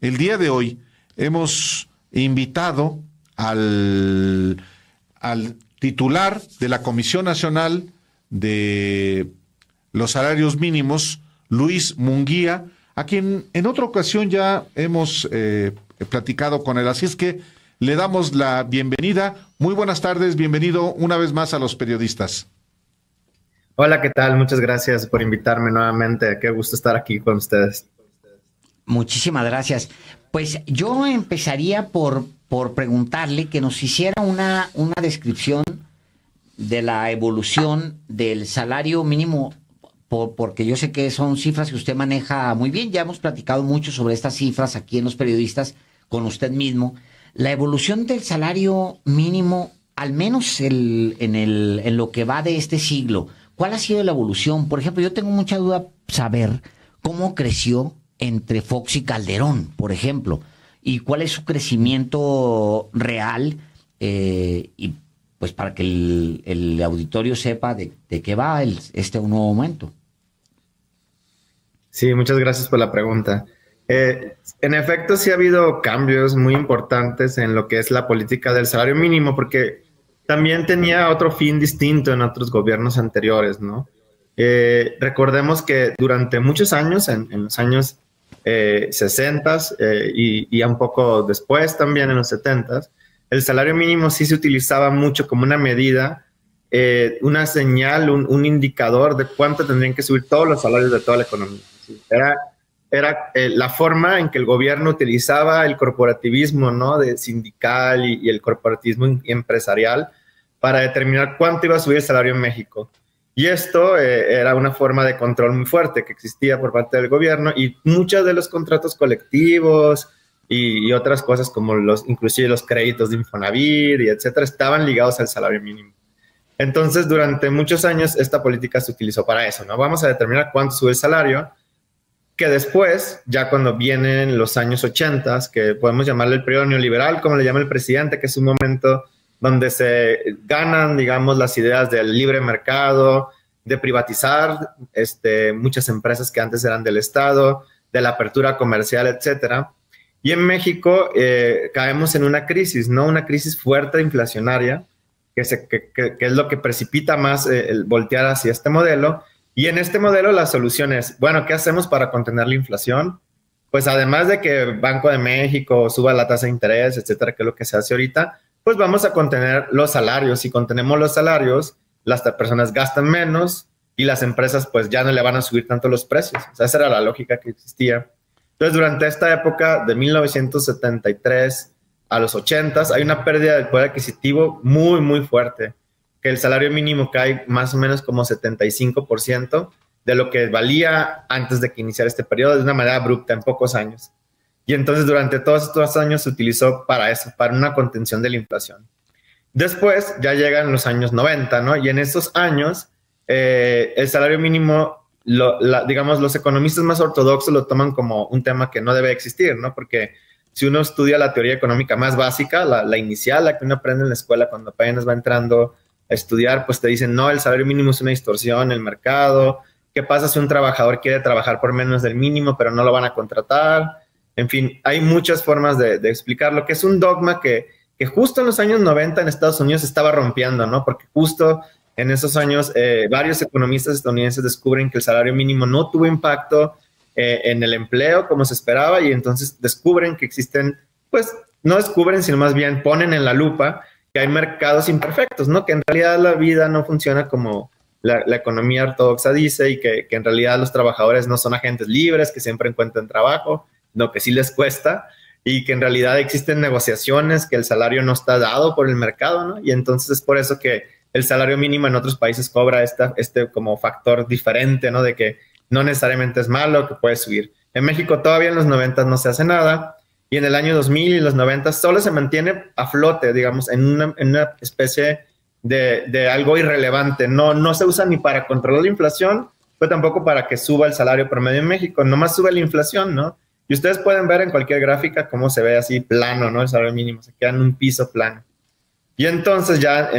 el día de hoy hemos invitado al titular de la Comisión Nacional de los Salarios Mínimos, Luis Munguía, a quien en otra ocasión ya hemos platicado con él. Así es que le damos la bienvenida. Muy buenas tardes, bienvenido una vez más a Los Periodistas. Hola, ¿qué tal? Muchas gracias por invitarme nuevamente. Qué gusto estar aquí con ustedes. Muchísimas gracias. Pues yo empezaría por preguntarle que nos hiciera una descripción de la evolución del salario mínimo, porque yo sé que son cifras que usted maneja muy bien. Ya hemos platicado mucho sobre estas cifras aquí en Los Periodistas con usted mismo. La evolución del salario mínimo, al menos en lo que va de este siglo, ¿cuál ha sido la evolución? Por ejemplo, yo tengo mucha duda saber cómo creció entre Fox y Calderón, por ejemplo, y cuál es su crecimiento real, y pues para que el auditorio sepa de qué va este nuevo momento. Sí, muchas gracias por la pregunta. En efecto, sí ha habido cambios muy importantes en lo que es la política del salario mínimo, porque también tenía otro fin distinto en otros gobiernos anteriores, ¿no? Recordemos que durante muchos años, en los años 60 y un poco después también en los 70, el salario mínimo sí se utilizaba mucho como una medida, una señal, un indicador de cuánto tendrían que subir todos los salarios de toda la economía. ¿Sí? Era la forma en que el gobierno utilizaba el corporativismo, ¿no? De sindical y el corporativismo empresarial para determinar cuánto iba a subir el salario en México. Y esto era una forma de control muy fuerte que existía por parte del gobierno, y muchos de los contratos colectivos y otras cosas como inclusive los créditos de Infonavit y etcétera, estaban ligados al salario mínimo. Entonces, durante muchos años esta política se utilizó para eso, ¿no? Vamos a determinar cuánto sube el salario, que después, ya cuando vienen los años 80, que podemos llamarle el periodo neoliberal, como le llama el presidente, que es un momento donde se ganan, digamos, las ideas del libre mercado, de privatizar muchas empresas que antes eran del Estado, de la apertura comercial, etcétera. Y en México caemos en una crisis, ¿no? Una crisis fuerte inflacionaria, que es lo que precipita más el voltear hacia este modelo. Y en este modelo la solución es, bueno, ¿qué hacemos para contener la inflación? Pues además de que Banco de México suba la tasa de interés, etcétera, que es lo que se hace ahorita, pues vamos a contener los salarios. Si contenemos los salarios, las personas gastan menos y las empresas pues ya no le van a subir tanto los precios. O sea, esa era la lógica que existía. Entonces, durante esta época de 1973 a los 80, hay una pérdida del poder adquisitivo muy, muy fuerte, que el salario mínimo cae más o menos como 75% de lo que valía antes de que iniciara este periodo, de una manera abrupta en pocos años. Y entonces durante todos estos años se utilizó para eso, para una contención de la inflación. Después ya llegan los años 90, ¿no? Y en estos años el salario mínimo, digamos, los economistas más ortodoxos lo toman como un tema que no debe existir, ¿no? Porque si uno estudia la teoría económica más básica, la inicial, la que uno aprende en la escuela cuando apenas va entrando a estudiar, pues te dicen, no, el salario mínimo es una distorsión, el mercado. ¿Qué pasa si un trabajador quiere trabajar por menos del mínimo, pero no lo van a contratar? En fin, hay muchas formas de explicarlo, que es un dogma que justo en los años 90 en Estados Unidos se estaba rompiendo, ¿no? Porque justo en esos años varios economistas estadounidenses descubren que el salario mínimo no tuvo impacto en el empleo como se esperaba, y entonces descubren que existen, pues no descubren, sino más bien ponen en la lupa que hay mercados imperfectos, ¿no? Que en realidad la vida no funciona como la economía ortodoxa dice, y que en realidad los trabajadores no son agentes libres que siempre encuentran trabajo, no, que sí les cuesta, y que en realidad existen negociaciones, que el salario no está dado por el mercado, ¿no? Y entonces es por eso que el salario mínimo en otros países cobra este como factor diferente, ¿no? De que no necesariamente es malo, que puede subir. En México todavía en los 90 no se hace nada, y en el año 2000 y los 90 solo se mantiene a flote, digamos, en una especie de algo irrelevante. No se usa ni para controlar la inflación, pero tampoco para que suba el salario promedio en México. Nomás sube la inflación, ¿no? Y ustedes pueden ver en cualquier gráfica cómo se ve así plano, ¿no? El salario mínimo, se queda en un piso plano. Y entonces ya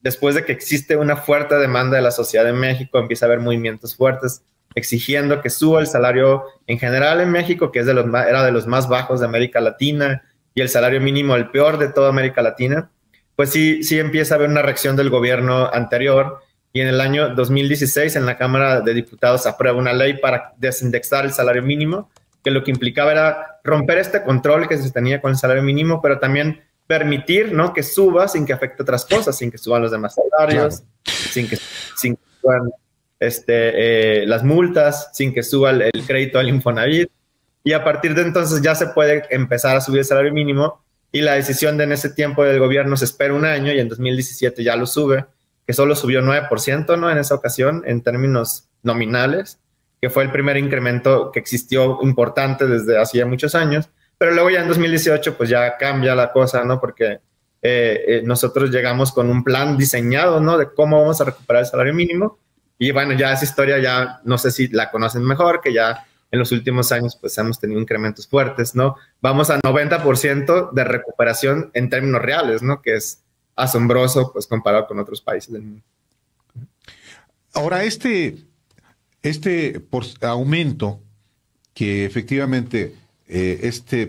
después de que existe una fuerte demanda de la sociedad de México, empieza a haber movimientos fuertes exigiendo que suba el salario en general en México, que es era de los más bajos de América Latina, y el salario mínimo el peor de toda América Latina, pues sí empieza a haber una reacción del gobierno anterior, y en el año 2016 en la Cámara de Diputados se aprueba una ley para desindexar el salario mínimo, que lo que implicaba era romper este control que se tenía con el salario mínimo, pero también permitir, ¿no?, que suba sin que afecte otras cosas, sin que suban los demás salarios, claro, sin que suban las multas, sin que suba el crédito al Infonavit. Y a partir de entonces ya se puede empezar a subir el salario mínimo, y la decisión de en ese tiempo del gobierno se espera un año, y en 2017 ya lo sube, que solo subió 9%, ¿no?, en esa ocasión, en términos nominales, que fue el primer incremento que existió importante desde hacía muchos años. Pero luego ya en 2018 pues ya cambia la cosa, ¿no? Porque nosotros llegamos con un plan diseñado, ¿no?, de cómo vamos a recuperar el salario mínimo. Y bueno, ya esa historia ya no sé si la conocen mejor, que ya en los últimos años pues hemos tenido incrementos fuertes, ¿no? Vamos a 90% de recuperación en términos reales, ¿no? Que es asombroso pues comparado con otros países del mundo. Ahora, aumento que efectivamente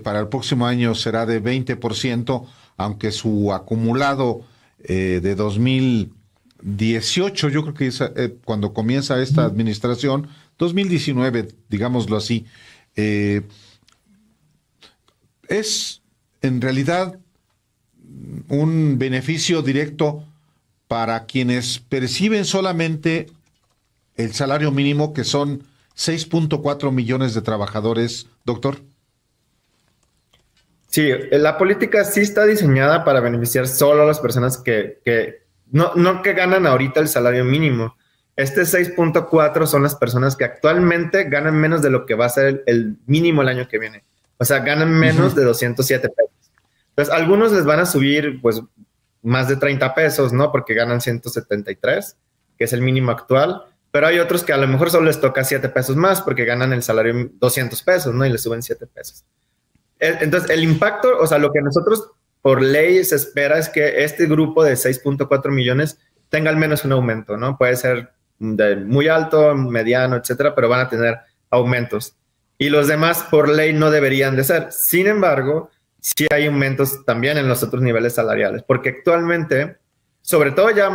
para el próximo año será de 20%, aunque su acumulado de 2018, yo creo que es cuando comienza esta administración, 2019, digámoslo así, es en realidad un beneficio directo para quienes perciben solamente el salario mínimo, que son 6.4 millones de trabajadores, doctor. Sí, la política sí está diseñada para beneficiar solo a las personas que no que ganan ahorita el salario mínimo. 6.4 son las personas que actualmente ganan menos de lo que va a ser el mínimo el año que viene. O sea, ganan menos de 207 pesos. Entonces, algunos les van a subir pues más de 30 pesos, ¿no? Porque ganan 173, que es el mínimo actual. Pero hay otros que a lo mejor solo les toca 7 pesos más porque ganan el salario 200 pesos, ¿no? Y les suben 7 pesos. Entonces, el impacto, o sea, lo que nosotros por ley se espera es que este grupo de 6.4 millones tenga al menos un aumento, ¿no? Puede ser de muy alto, mediano, etcétera, pero van a tener aumentos. Y los demás por ley no deberían de ser. Sin embargo, sí hay aumentos también en los otros niveles salariales, porque actualmente, sobre todo ya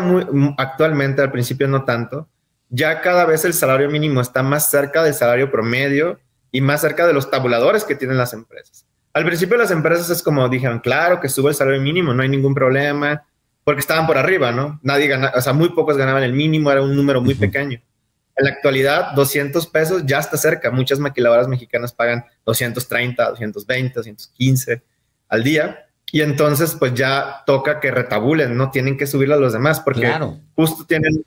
actualmente, al principio no tanto, ya cada vez el salario mínimo está más cerca del salario promedio y más cerca de los tabuladores que tienen las empresas. Al principio las empresas es como dijeron, claro que sube el salario mínimo, no hay ningún problema, porque estaban por arriba, ¿no? Nadie ganaba, o sea, muy pocos ganaban el mínimo, era un número muy pequeño. En la actualidad, 200 pesos ya está cerca. Muchas maquiladoras mexicanas pagan 230, 220, 215 al día. Y entonces, pues ya toca que retabulen, ¿no? Tienen que subirlo a los demás porque claro, justo tienen...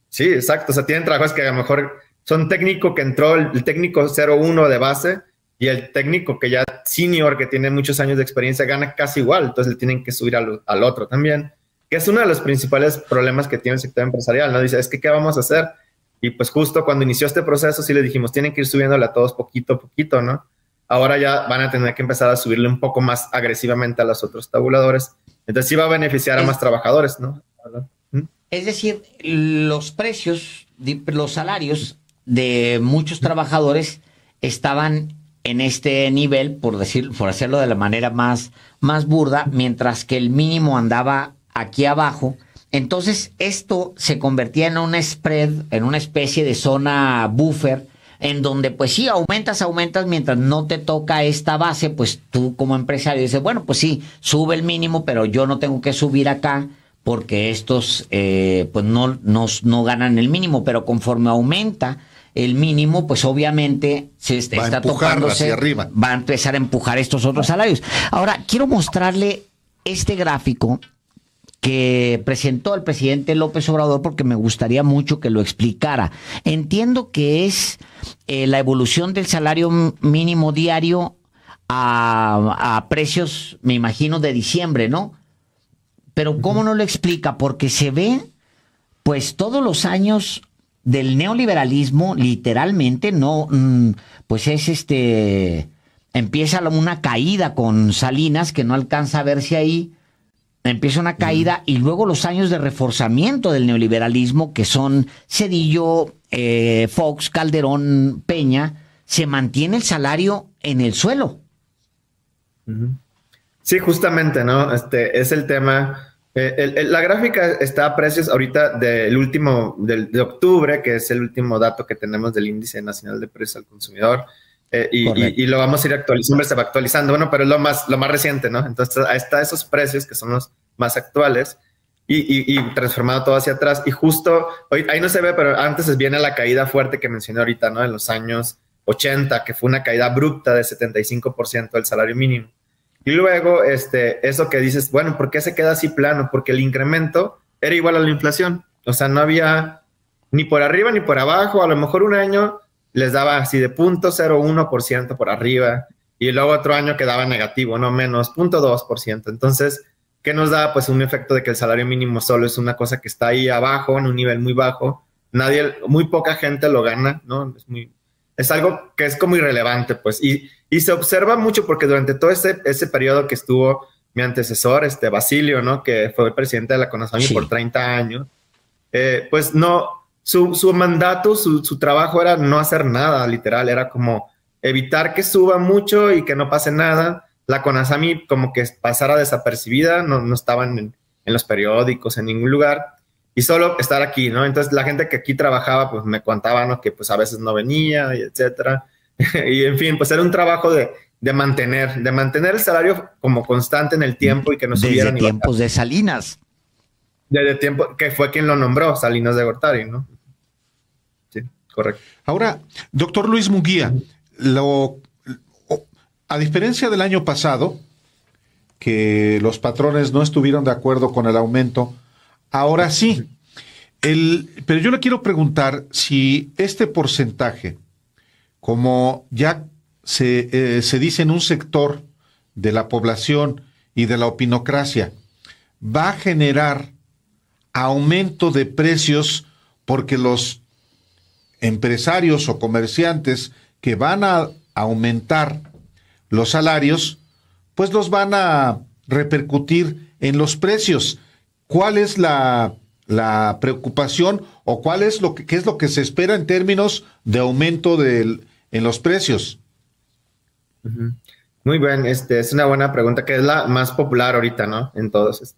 Sí, exacto. O sea, tienen trabajos que a lo mejor son técnico que entró, el técnico 01 de base, y el técnico que ya senior, que tiene muchos años de experiencia, gana casi igual. Entonces le tienen que subir al otro también, que es uno de los principales problemas que tiene el sector empresarial, ¿no? Dice, es que ¿qué vamos a hacer? Y pues justo cuando inició este proceso sí le dijimos, tienen que ir subiéndole a todos poquito a poquito, ¿no? Ahora ya van a tener que empezar a subirle un poco más agresivamente a los otros tabuladores. Entonces sí va a beneficiar a más trabajadores, ¿no? Es decir, los precios, los salarios de muchos trabajadores estaban en este nivel, por hacerlo de la manera más burda, mientras que el mínimo andaba aquí abajo. Entonces, esto se convertía en un spread, en una especie de zona buffer, en donde, pues sí, aumentas, mientras no te toca esta base, pues tú como empresario dices, bueno, pues sí, sube el mínimo, pero yo no tengo que subir acá, porque estos, pues no ganan el mínimo, pero conforme aumenta el mínimo, pues obviamente se está tocándose, hacia arriba. Va a empezar a empujar estos otros salarios. Ahora, quiero mostrarle este gráfico que presentó el presidente López Obrador, porque me gustaría mucho que lo explicara. Entiendo que es la evolución del salario mínimo diario a precios, me imagino, de diciembre, ¿no? Pero ¿cómo no lo explica? Porque se ve, pues, todos los años del neoliberalismo, literalmente, no, pues es empieza una caída con Salinas, que no alcanza a verse ahí, empieza una caída y luego los años de reforzamiento del neoliberalismo, que son Zedillo, Fox, Calderón, Peña, se mantiene el salario en el suelo. Sí, justamente, ¿no? Es el tema. La gráfica está a precios ahorita del último, de octubre, que es el último dato que tenemos del Índice Nacional de Precios al Consumidor. Y lo vamos a ir actualizando, se va actualizando, bueno, pero es lo más reciente, ¿no? Entonces, ahí está esos precios que son los más actuales y transformado todo hacia atrás. Y justo, hoy, ahí no se ve, pero antes viene la caída fuerte que mencioné ahorita, ¿no? En los años 80, que fue una caída abrupta de 75% del salario mínimo. Y luego, eso que dices, bueno, ¿por qué se queda así plano? Porque el incremento era igual a la inflación. O sea, no había ni por arriba ni por abajo. A lo mejor un año les daba así de 0.01% por arriba y luego otro año quedaba negativo, no menos, 0.2%. Entonces, ¿qué nos da? Pues un efecto de que el salario mínimo solo es una cosa que está ahí abajo, en un nivel muy bajo. Muy poca gente lo gana, ¿no? Es algo que es como irrelevante, pues. Y se observa mucho porque durante todo ese periodo que estuvo mi antecesor, Basilio, ¿no? Que fue el presidente de la CONASAMI por 30 años, pues no, su mandato, su trabajo era no hacer nada, literal, era como evitar que suba mucho y que no pase nada. La CONASAMI como que pasara desapercibida, no estaban en los periódicos, en ningún lugar. Y solo estar aquí, ¿no? Entonces la gente que aquí trabajaba, pues me contaba, ¿no? Que pues a veces no venía, y etcétera. Y en fin, pues era un trabajo de mantener el salario como constante en el tiempo y que no subiera. Desde tiempos de Salinas. Desde tiempo, que fue quien lo nombró, Salinas de Gortari, ¿no? Sí, correcto. Ahora, doctor Luis Munguía, a diferencia del año pasado, que los patrones no estuvieron de acuerdo con el aumento, ahora sí. Pero yo le quiero preguntar si este porcentaje, como ya se dice en un sector de la población y de la opinocracia, va a generar aumento de precios porque los empresarios o comerciantes que van a aumentar los salarios, pues los van a repercutir en los precios. ¿Cuál es la preocupación o qué es lo que se espera en términos de aumento en los precios? Muy bien, es una buena pregunta que es la más popular ahorita, ¿no? En todos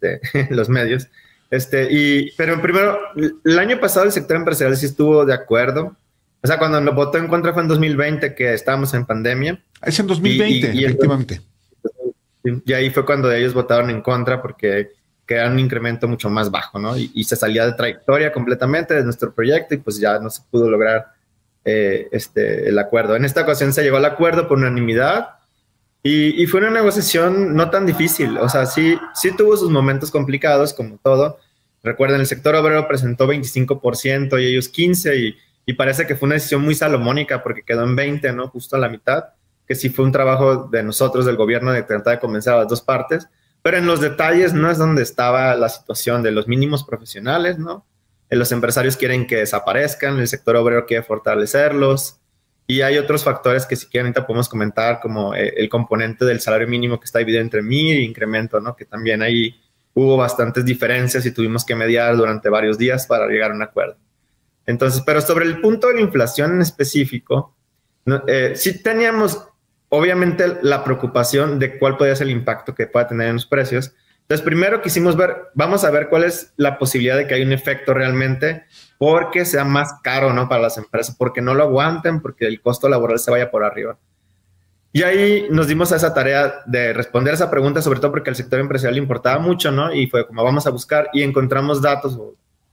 los medios. Pero primero, el año pasado el sector empresarial sí estuvo de acuerdo. O sea, cuando lo votó en contra fue en 2020, que estábamos en pandemia. Es en 2020, efectivamente. Y ahí fue cuando ellos votaron en contra porque era un incremento mucho más bajo, ¿no? Y se salía de trayectoria completamente de nuestro proyecto y pues ya no se pudo lograr el acuerdo. En esta ocasión se llegó al acuerdo por unanimidad y fue una negociación no tan difícil. O sea, sí tuvo sus momentos complicados, como todo. Recuerden, el sector obrero presentó 25% y ellos 15%, y parece que fue una decisión muy salomónica porque quedó en 20%, ¿no? Justo a la mitad, que sí fue un trabajo de nosotros, del gobierno, de tratar de convencer a las dos partes. Pero en los detalles no es donde estaba la situación de los mínimos profesionales, ¿no? Los empresarios quieren que desaparezcan, el sector obrero quiere fortalecerlos, y hay otros factores que si quieren ahorita podemos comentar, como el componente del salario mínimo que está dividido entre MIR e incremento, ¿no? Que también ahí hubo bastantes diferencias y tuvimos que mediar durante varios días para llegar a un acuerdo. Entonces, pero sobre el punto de la inflación en específico, sí teníamos obviamente la preocupación de cuál podría ser el impacto que pueda tener en los precios. Entonces, primero quisimos vamos a ver cuál es la posibilidad de que haya un efecto realmente porque sea más caro, ¿no? Para las empresas, porque no lo aguanten, porque el costo laboral se vaya por arriba. Y ahí nos dimos a esa tarea de responder esa pregunta, sobre todo porque al sector empresarial le importaba mucho, ¿no? Y fue como vamos a buscar y encontramos datos,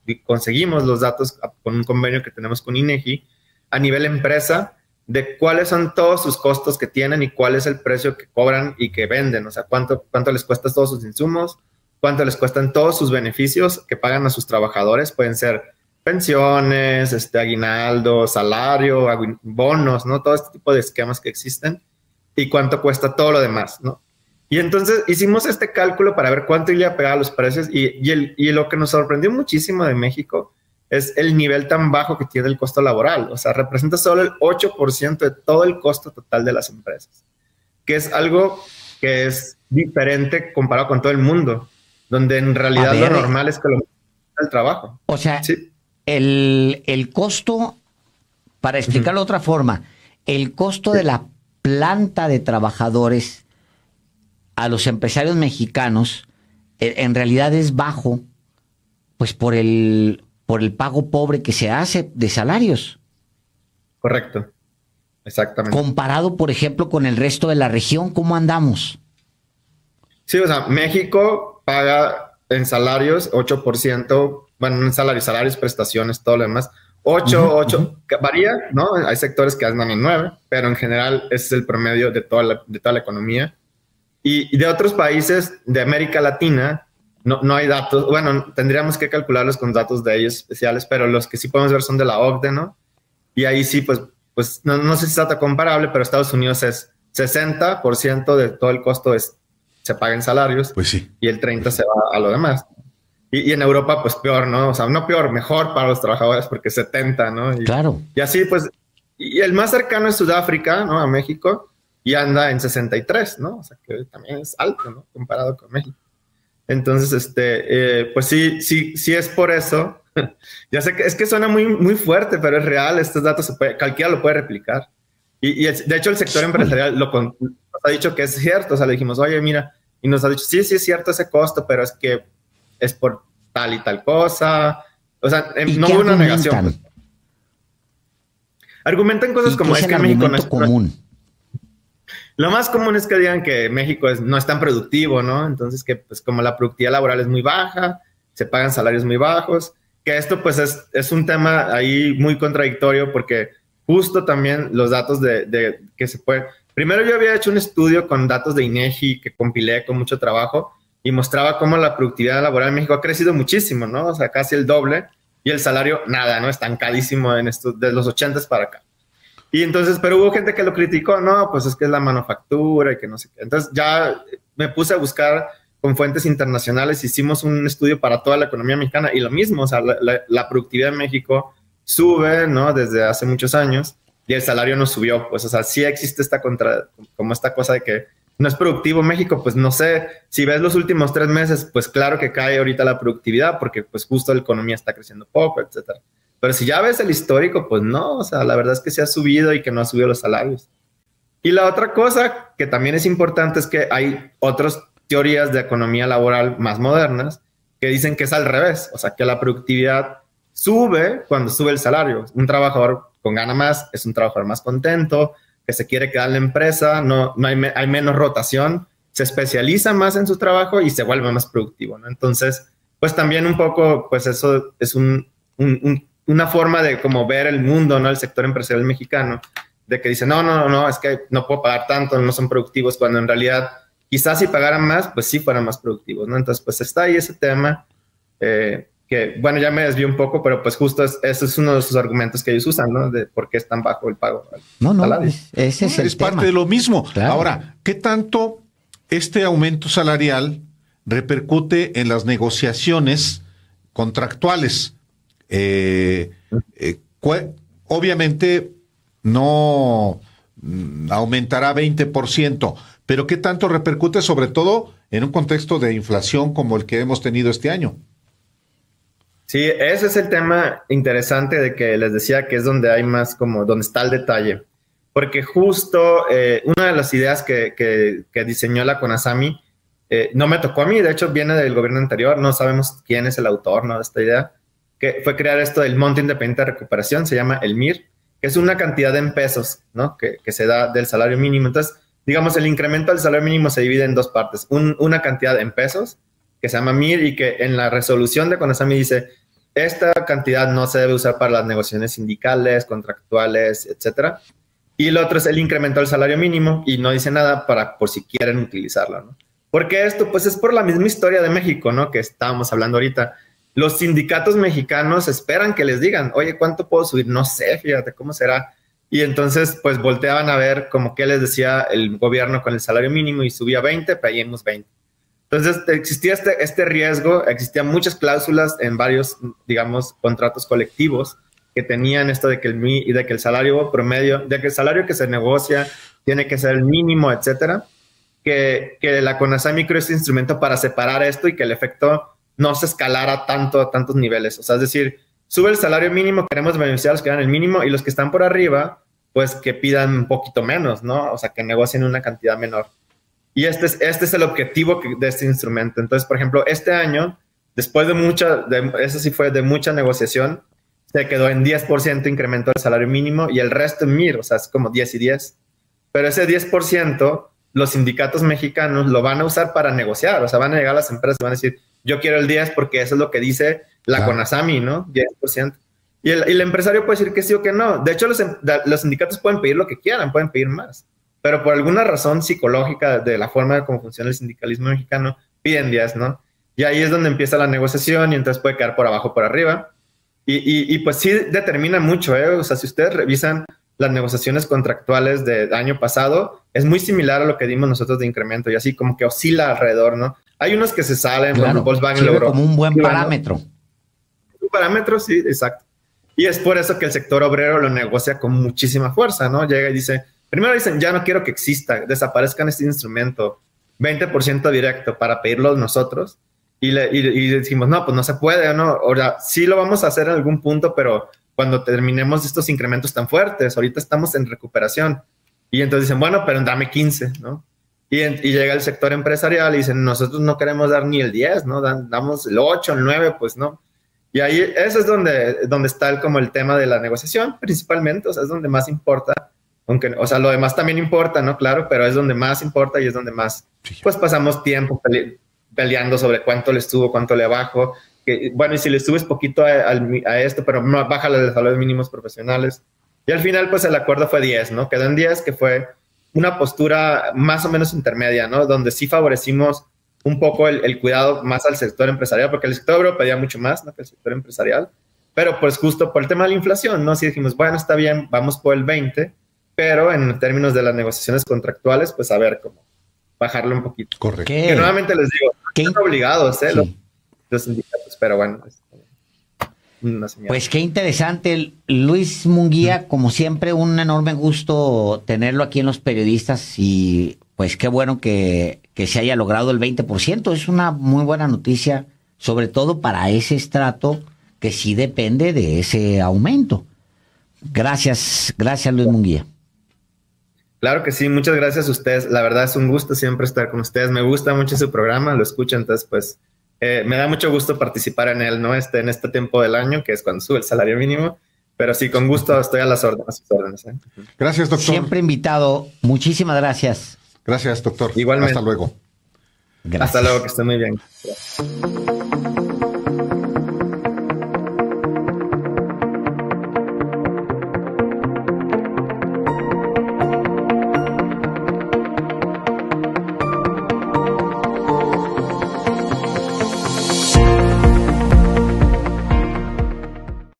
y conseguimos los datos con un convenio que tenemos con INEGI a nivel empresa, de cuáles son todos sus costos que tienen y cuál es el precio que cobran y que venden. O sea, cuánto les cuesta todos sus insumos, cuánto les cuestan todos sus beneficios que pagan a sus trabajadores. Pueden ser pensiones, aguinaldo, salario, bonos, ¿no? Todo este tipo de esquemas que existen y cuánto cuesta todo lo demás, ¿no? Y entonces hicimos este cálculo para ver cuánto iba a pegar a los precios y lo que nos sorprendió muchísimo de México es el nivel tan bajo que tiene el costo laboral. O sea, representa solo el 8% de todo el costo total de las empresas, que es algo que es diferente comparado con todo el mundo, donde en realidad lo normal es que lo el trabajo. O sea, sí. el costo, para explicarlo de otra forma, el costo de la planta de trabajadores a los empresarios mexicanos en realidad es bajo, pues por el pago pobre que se hace de salarios. Correcto. Exactamente. Comparado, por ejemplo, con el resto de la región, ¿cómo andamos? Sí, o sea, México paga en salarios 8%, bueno, en salarios, prestaciones, todo lo demás. 8, varía, ¿no? Hay sectores que andan en 9, pero en general ese es el promedio de toda la economía. Y de otros países de América Latina no hay datos, bueno, tendríamos que calcularlos con datos de ellos especiales, pero los que sí podemos ver son de la OCDE, ¿no? Y ahí sí, pues no sé si está comparable, pero Estados Unidos es 60% de todo el costo se paga en salarios, pues sí, y el 30% se va a lo demás. Y en Europa, pues peor, ¿no? O sea, no peor, mejor para los trabajadores, porque 70%, ¿no? Claro. Y así, pues, y el más cercano es Sudáfrica, ¿no? A México, y anda en 63%, ¿no? O sea, que también es alto, ¿no? Comparado con México. Entonces, pues sí es por eso. Ya sé que es que suena muy, muy fuerte, pero es real. Estos datos cualquiera lo puede replicar. Y de hecho el sector empresarial nos ha dicho que es cierto. O sea, le dijimos, oye, mira, y nos ha dicho, sí es cierto ese costo, pero es que es por tal y tal cosa. O sea, no hubo una negación. Pues. Argumentan cosas como es que México no es común. Lo más común es que digan que México no es tan productivo, ¿no? Entonces que pues como la productividad laboral es muy baja, se pagan salarios muy bajos, que esto pues es un tema ahí muy contradictorio porque justo también los datos de que se puede... Primero yo había hecho un estudio con datos de INEGI que compilé con mucho trabajo y mostraba cómo la productividad laboral en México ha crecido muchísimo, ¿no? O sea, casi el doble, y el salario nada, ¿no? Estancadísimo en esto, de los 80s para acá. Y entonces, pero hubo gente que lo criticó, no, pues es que es la manufactura y que no sé qué. Entonces ya me puse a buscar con fuentes internacionales, hicimos un estudio para toda la economía mexicana y lo mismo, o sea, la productividad en México sube, ¿no? Desde hace muchos años y el salario no subió, pues, o sea, sí existe como esta cosa de que no es productivo México, pues no sé, si ves los últimos 3 meses, pues claro que cae ahorita la productividad porque pues justo la economía está creciendo poco, etcétera. Pero si ya ves el histórico, pues no, o sea, la verdad es que se ha subido y que no ha subido los salarios. Y la otra cosa que también es importante es que hay otras teorías de economía laboral más modernas que dicen que es al revés, o sea, que la productividad sube cuando sube el salario. Un trabajador con gana más es un trabajador más contento, que se quiere quedar en la empresa, hay menos rotación, se especializa más en su trabajo y se vuelve más productivo, ¿no? Entonces, pues también un poco, pues eso es una forma de como ver el mundo, ¿no? El sector empresarial mexicano, de que dice, no, es que no puedo pagar tanto, no son productivos, cuando en realidad quizás si pagaran más, pues sí fueran más productivos, ¿no? Entonces, pues está ahí ese tema, que, bueno, ya me desvié un poco, pero pues justo ese es uno de sus argumentos que ellos usan, ¿no? De por qué es tan bajo el pago. Ese es parte de lo mismo. Claro. Ahora, ¿qué tanto este aumento salarial repercute en las negociaciones contractuales? Obviamente no aumentará 20%, pero ¿qué tanto repercute sobre todo en un contexto de inflación como el que hemos tenido este año? Sí, ese es el tema interesante de que les decía que es donde hay más como, donde está el detalle. Porque justo una de las ideas que diseñó la CONASAMI no me tocó a mí, de hecho viene del gobierno anterior, no sabemos quién es el autor, ¿no? De esta idea, que fue crear esto del Monto Independiente de Recuperación, se llama el MIR, que es una cantidad en pesos, ¿no? Que se da del salario mínimo. Entonces, digamos, el incremento del salario mínimo se divide en dos partes. Una cantidad en pesos, que se llama MIR, y que en la resolución de CONASAMI dice, esta cantidad no se debe usar para las negociaciones sindicales, contractuales, etcétera. Y el otro es el incremento del salario mínimo, y no dice nada por si quieren utilizarlo, ¿no? Porque esto, pues, es por la misma historia de México, ¿no? Que estábamos hablando ahorita. Los sindicatos mexicanos esperan que les digan, oye, ¿cuánto puedo subir? No sé, fíjate, ¿cómo será? Y entonces, pues, volteaban a ver como que les decía el gobierno con el salario mínimo y subía 20, pedíamos 20. Entonces, existía este riesgo, existían muchas cláusulas en varios, digamos, contratos colectivos que tenían esto de que el salario promedio, de que el salario que se negocia tiene que ser el mínimo, etcétera. que la CONASAMI creó este instrumento para separar esto y que el efecto no se escalara tanto a tantos niveles. O sea, es decir, sube el salario mínimo, queremos beneficiar a los que dan el mínimo y los que están por arriba, pues que pidan un poquito menos, ¿no? O sea, que negocien una cantidad menor. Y este es el objetivo de este instrumento. Entonces, por ejemplo, este año, después eso sí fue de mucha negociación, se quedó en 10% incremento del salario mínimo y el resto en MIR, o sea, es como 10 y 10. Pero ese 10%, los sindicatos mexicanos lo van a usar para negociar, o sea, van a llegar a las empresas y van a decir, yo quiero el 10 porque eso es lo que dice la CONASAMI, ¿no? 10%. Y el empresario puede decir que sí o que no. De hecho, los sindicatos pueden pedir lo que quieran, pueden pedir más. Pero por alguna razón psicológica de la forma de cómo funciona el sindicalismo mexicano, piden 10, ¿no? Y ahí es donde empieza la negociación y entonces puede quedar por abajo, por arriba. Y pues sí determina mucho, ¿eh? O sea, si ustedes revisan las negociaciones contractuales del año pasado, es muy similar a lo que dimos nosotros de incremento y así como que oscila alrededor, ¿no? Hay unos que se salen, claro, Volkswagen logró como un buen parámetro. Un parámetro, sí, exacto. Y es por eso que el sector obrero lo negocia con muchísima fuerza, ¿no? Llega y dice, primero dicen, ya no quiero que exista, desaparezcan este instrumento, 20% directo para pedirlo nosotros. Y decimos, no, pues no se puede, ¿no? Ahora, sí lo vamos a hacer en algún punto, pero cuando terminemos estos incrementos tan fuertes, ahorita estamos en recuperación. Y entonces dicen, bueno, pero dame 15, ¿no? Y llega el sector empresarial y dicen, nosotros no queremos dar ni el 10, ¿no? Damos el 8, el 9, pues no. Y ahí, eso es donde está como el tema de la negociación, principalmente, o sea, es donde más importa, aunque, o sea, lo demás también importa, ¿no? Claro, pero es donde más importa y es donde más, pues pasamos tiempo peleando sobre cuánto le estuvo, cuánto le bajo. Bueno, y si le subes poquito a esto, pero bájale los salarios mínimos profesionales. Y al final, pues el acuerdo fue 10, ¿no? Quedó en 10, que fue una postura más o menos intermedia, ¿no? Donde sí favorecimos un poco el cuidado más al sector empresarial, porque el sector obrero pedía mucho más, ¿no? Que el sector empresarial. Pero pues justo por el tema de la inflación, ¿no? Sí dijimos, bueno, está bien, vamos por el 20, pero en términos de las negociaciones contractuales, pues a ver cómo bajarlo un poquito. Correcto. Que nuevamente les digo, están obligados, ¿eh? Sí. Los sindicatos, pero bueno. Pues qué interesante, Luis Munguía, como siempre, un enorme gusto tenerlo aquí en Los Periodistas y pues qué bueno que se haya logrado el 20%. Es una muy buena noticia, sobre todo para ese estrato que sí depende de ese aumento. Gracias Luis Munguía. Claro que sí, muchas gracias a ustedes. La verdad es un gusto siempre estar con ustedes. Me gusta mucho su programa, lo escucho, entonces pues me da mucho gusto participar en él, ¿no? En este tiempo del año, que es cuando sube el salario mínimo. Pero sí, con gusto estoy a sus órdenes. ¿Eh? Gracias, doctor. Siempre invitado. Muchísimas gracias. Gracias, doctor. Igualmente. Hasta luego. Gracias. Hasta luego, que esté muy bien. Gracias.